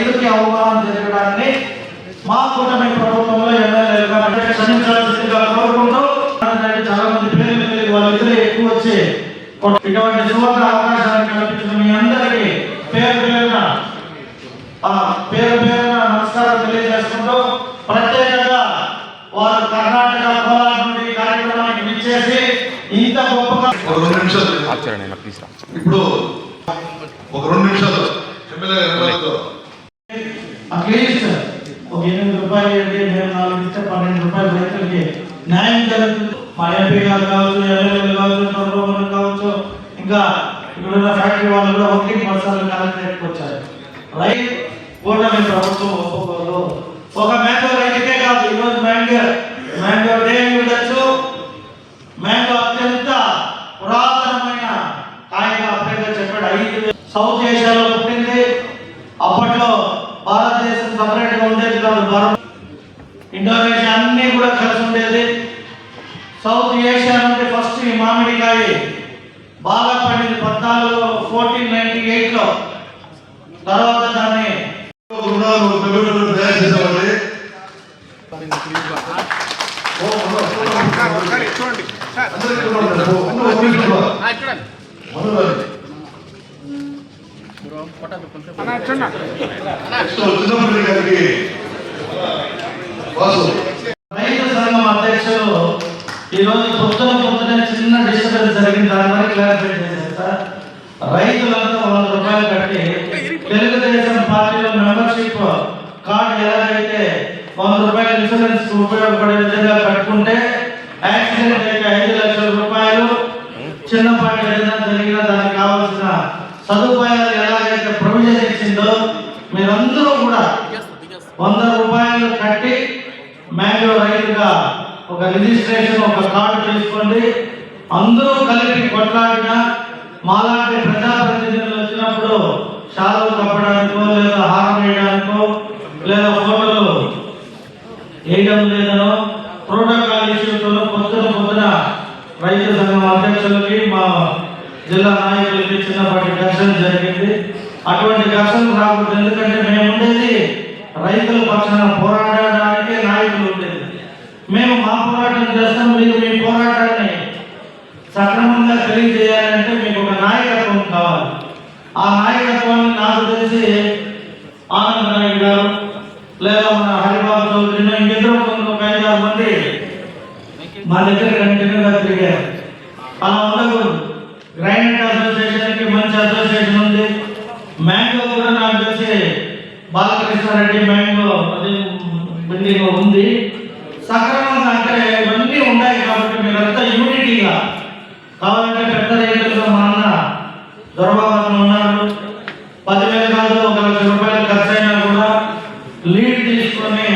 రైతులకి అవగాహన జరగడాన్ని మా కూటమి ప్రభుత్వంలో ఎమ్మెల్యేలుగా క్షమించాల్సిందిగా కోరుకుంటూ చాలా మంది పేరు వాళ్ళిద్దరే ఎక్కువ వచ్చి ఇటువంటి సువర్ణ అవకాశాన్ని కల్పించిన మీ అందరికీ పేరు పేరున నమస్కారం తెలియజేసుకుంటూ ప్రత్యేకంగా వారు కర్ణాటక కోలార్ నుండి కార్యక్రమానికి విచ్చేసి ఇంత గొప్పగా ఇప్పుడు ఒక 2 నిమిషాలు అట్లీస్ట్ ఒక 8 రూపాయలు ఏంటి మేము 4 ఇస్తే 12 రూపాయలు రైతులకి న్యాయం జరుగుతుంది. మా ఎంపీ గారు కావచ్చు, ఎమ్మెల్యేలు కావచ్చు, చంద్రబాబు కావచ్చు, ఇంకా ఇక్కడున్న ఫ్యాక్టరీ వాళ్ళు కూడా 1% కలెక్టరేట్కి వచ్చారు. రైతు కూటమి ప్రభుత్వం ఒప్పుకోదు. ఒక మ్యాంగో రైతుకే కాదు, ఈరోజు మ్యాంగో డే ఉండొచ్చు. మ్యాంగో అత్యంత పురాతనమైన కాయగా అప్పుడే చెప్పాడు. 5 సౌత్ ఏషియాలో పుట్టింది. అప్పట్లో భారతదేశం సపరేట్ గా ఉండేది కాదు, ఇండోనేషియా అన్ని కూడా కలిసి ఉండేది. సౌత్ ఏషియా నుండి ఫస్ట్ ఈ మామిడికాయ బాగా పండింది 1498లో. తర్వాత దాన్ని రైతు సంఘం అధ్యక్షులు ఈరోజు పొద్దున చిన్న డిస్టర్బెన్స్ జరిగింది. దాని వరకు క్లారిఫై చేసేస్తా. రైతులంతా 100 రూపాయలు కట్టి తెలుగుదేశం పార్టీలో మెంబర్షిప్ కార్డు ఎలాగైతే 100 రూపాయల ఇన్సూరెన్స్ ఉపయోగపడే విధంగా కట్టుకుంటే యాక్సిడెంట్ అయితే 5 లక్షల రూపాయలు, చిన్నపాటి ఏదైనా జరిగినా దానికి కావాల్సిన సదుపాయాలు ఎలాగైతే ప్రొవిజన్ ఇచ్చిందో మీరందరూ కూడా 100 రూపాయలు కట్టి మ్యాంగో రైతుగా ఒక రిజిస్ట్రేషన్, ఒక కార్డు తీసుకోండి. అందరూ కలిపి కొట్లాడినా మాలాంటి ప్రజాప్రతినిధులు వచ్చినప్పుడు శాలువలు కప్పడానికో, లేదా హారం వేయడానికో, లేదా ఫోటోలు వేయడం లేదనో ప్రోటోకాల్ ఇష్యూతో పొద్దున రైతు సంఘం అధ్యక్షులకి, మా జిల్లా నాయకులకి చిన్నపాటి ఘర్షణ జరిగింది. అటువంటి ఘర్షణ రాకూడదు. ఎందుకంటే మేము ఉండేది రైతుల పక్షాన పోరాడడానికి నాయకులు ఉండేది. మేము మా పోరాటం చేస్తాం. మీరు మీ పోరాటాన్ని సక్రమంగా తెలియజేయాలంటే మీకు ఒక నాయకత్వం కావాలి. ఆ నాయకత్వాన్ని నాకు తెలిసి ఆనంద్ నాయుడు గారు, లేదా మన హరిబాబు చౌదరిని, ఇంకెందరో ఒక 5-6 మంది మా దగ్గర కంటిన్యూగా తిరిగారు. అలా ఉండకూడదు. గ్రైండ్ అసోసియేషన్కి మంచి అసోసియేషన్ ఉంది. మ్యాంగో కూడా నాకు తెలిసి బాలకృష్ణారెడ్డి మ్యాంగో అది బిల్డింగ్ ఉంది. సక్రమంగా అంటే ఇవన్నీ ఉన్నాయి కాబట్టి మీరంతా యూనిటీగా కావాలంటే పెద్ద రైతులతో మా అన్న దొరబాబు ఉన్నాడు. 10,000 కాదు 1,00,000 రూపాయలు ఖర్చు అయినా కూడా లీడ్ తీసుకొని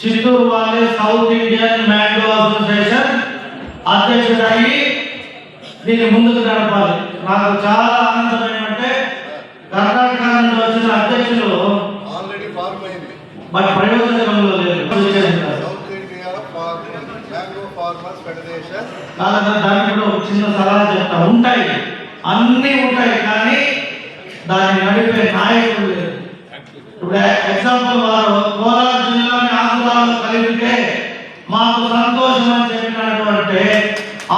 చిత్తూరు వాళ్ళే సౌత్ ఇండియన్ మ్యాంగో అసోసియేషన్ అధ్యక్షుడు అయ్యి దీన్ని ముందుకు నడపాలి. నాకు చాలా ఆనందం ఏమంటే కర్ణాటక నుండి వచ్చిన అధ్యక్షులు మరి ప్రయోజనంలో లేదు. దానికి కూడా ఒక చిన్న సలహా చెప్తా. ఉంటాయి, అన్నీ ఉంటాయి, కానీ దాన్ని నడిపే నాయకుడు లేదు. ఇప్పుడు ఎగ్జాంపుల్ వారు కోలార్ జిల్లాని ఆంధ్రాలో కలిపితే మాకు సంతోషం అని చెప్పినట్టు అంటే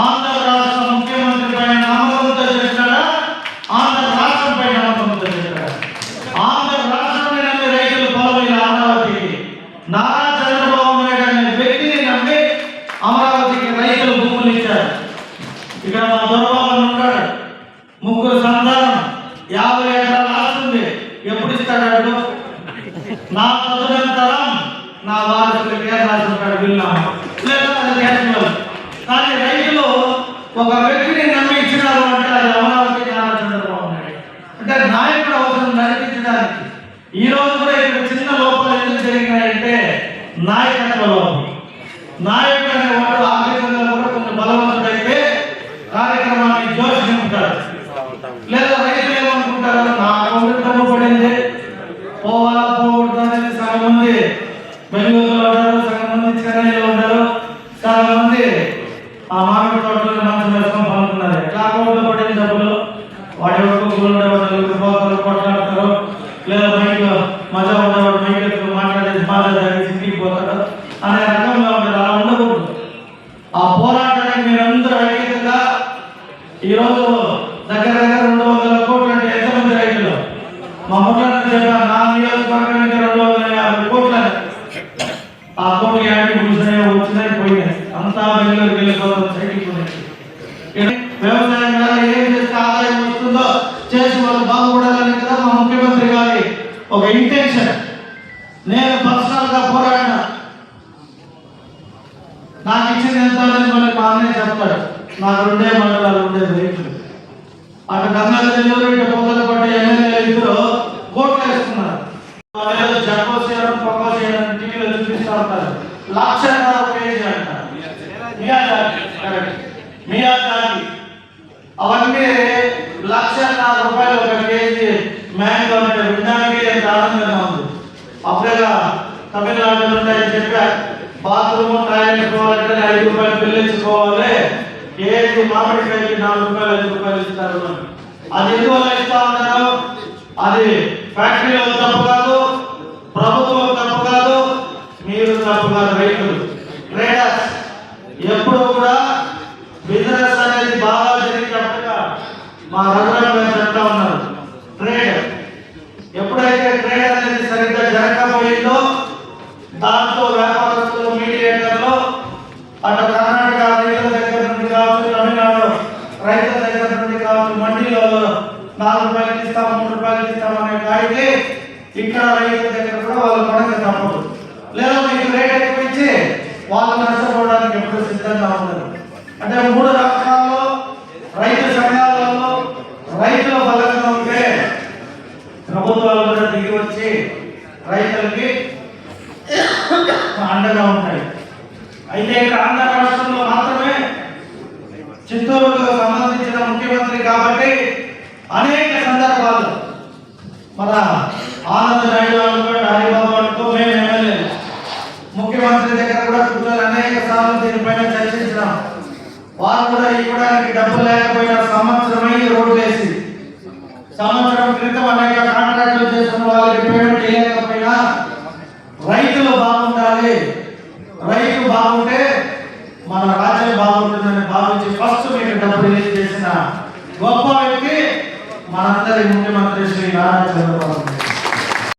ఆంధ్ర రాష్ట్ర ముఖ్యమంత్రి పైన నమ్మకంతో చెప్పాడా, ఆంధ్ర రాష్ట్రం పైన నమ్మకంతో చెప్పాడా? ఆంధ్ర రాష్ట్రాన్ని నమ్మి రైతులు పొలమైన అమరావతికి, నారా చంద్రబాబు నాయుడు అనే వ్యక్తిని నమ్మి అమరావతికి రైతులు భూములు ఇచ్చారు. ఇక్కడ మా దొరబాబు ఉంటాడు, 3 సంతానం, 50 ఎకరాల ఆస్తుంది. ఎప్పుడు ఇస్తాడు? నా తదునంతరం నా వారసులకి రాసుకుంటాడు బిల్లు. లేదా కానీ రైతులు ఒక వ్యక్తిని నమ్మి ఇచ్చినారు అంటే అది అమరావతి నారా చంద్రబాబు నాయుడు. అంటే నాయకుడు అవసరం నడిపించడానికి. ఈ రోజు కూడా ఇక్కడ చిన్న లోపాలు ఎందుకు జరిగినాయంటే నాయకత్వ లోపం. నాయకుడు అనేవాడు ఆర్థికంగా కూడా కొంచెం బలవంతుడైతే కార్యక్రమాన్ని జోష్ నింపుతాడు. లేదా రైతులు ఏమనుకుంటారు, నా అకౌంట్ డబ్బు పడింది పోవాలా పోకూడదు అనేది సగం మంది బెంగళూరులో ఉంటారు, సగం మంది చెన్నైలో ఉంటారు, సగం మంది ఆ మామిడి తోటలో మంచి వేసుకొని పనుకున్నారు. ఎట్లా అకౌంట్లో పడిన డబ్బులు వాటి వరకు కొట్లాడతారు, లేదా బయట మజా మా ముఖ్యంగా చెప్పారు నా నియోజకవర్గానికి 250 కోట్ల ఆ కోటి యాడి వచ్చినాయి పోయినాయి అంతా బెంగళూరుకి వెళ్ళిపోతాం సైకిల్ కొనేసి. వ్యవసాయం ద్వారా ఏం చేస్తే ఆదాయం వస్తుందో చేసి వాళ్ళు బాగుపడాలని కదా మా ముఖ్యమంత్రి గారి ఒక ఇంటెన్షన్. నేను పర్సనల్ గా పోరాడినా నాకు ఇచ్చింది ఎంత అనేది మళ్ళీ మా అన్నయ్య చెప్తాడు. నాకు 2 మండలాలు ఉండేది రైతులు అటు గంగాధర్ ఇటు పొగలపడ్డ ఎమ్మెల్యేలు ఇద్దరు కోట్లు వేసుకున్నారు. జగోసేయడం పొగోసేయడం టీవీలో చూపిస్తూ ఉంటారు. 1,00,000 కేజీ అంట మియాజాకి అవన్నీ 1,00,000 రూపాయలు ఒక కేజీ మ్యాంగో అంటే వినడానికి ఎంత ఆనందంగా ఉంది. అప్పుడేగా తమిళనాడు ఉంటాయని చెప్పారు. బాత్రూమ్ టాయిలెట్ పోవాలంటే 5 రూపాయలు బిల్లు ఇచ్చుకోవాలి. కేజీ మామిడికాయకి 4 రూపాయలు 5 రూపాయలు ఇస్తారు. అది ఎందువల్ల ఇస్తా ఉన్నారు? అది ఫ్యాక్టరీలో తప్పు కాదు, ప్రభుత్వం తప్పు కాదు, మీరు తప్పు కాదు. రైతులు ట్రేడర్స్ ఎప్పుడు కూడా బిజినెస్ అనేది బాగా జరిగినట్టుగా మా రఘురామ్ గారు చెప్తా ఉన్నారు. ట్రేడ్ ఎప్పుడైతే ట్రేడ్ అనేది సరిగ్గా జరగకపోయిందో దాంతో వ్యాపారస్తులు మీడియేటర్లు అటు కర్ణాటక రైతుల దగ్గర నుండి కావచ్చు, తమిళనాడు రైతుల దగ్గర నుండి కావచ్చు, మండీలో 4 రూపాయలకి ఇస్తాం 3 రూపాయలకి ఇస్తాం అనే కాడికి ఇక్కడ రైతుల దగ్గర కూడా వాళ్ళు కొనక తప్పదు. లేదా మీకు రేట్ ఎక్కువ ఇచ్చి వాళ్ళు నష్టపోవడానికి ఎప్పుడు సిద్ధంగా ఉన్నారు. అంటే 3 రాష్ట్రాల్లో రైతు సంఘాలలో రైతుల బలంగా ఉంటే ప్రభుత్వాలు కూడా దిగి వచ్చి రైతులకి అండగా ఉంటాయి. అయితే ఇక్కడ ఆంధ్ర రాష్ట్రంలో మాత్రమే చిత్తూరుకు సంబంధించిన ముఖ్యమంత్రి కాబట్టి అనేక సందర్భాల్లో మన ఆనంద్ నాయుడు అనుకో హరిబాబు అనుకో మేము ఎమ్మెల్యే ముఖ్యమంత్రి దగ్గర కూడా కూర్చొని అనేక సార్లు దీనిపైన చర్చించినాం. వారు కూడా ఇవ్వడానికి డబ్బు లేకపోయినా సంవత్సరమై రోడ్లు వేసి సంవత్సరం క్రితం అనేక కాంట్రాక్టులు చేస్తున్న వాళ్ళకి పేమెంట్ చేయలేకపోయినా రైతులు బాగుండాలి,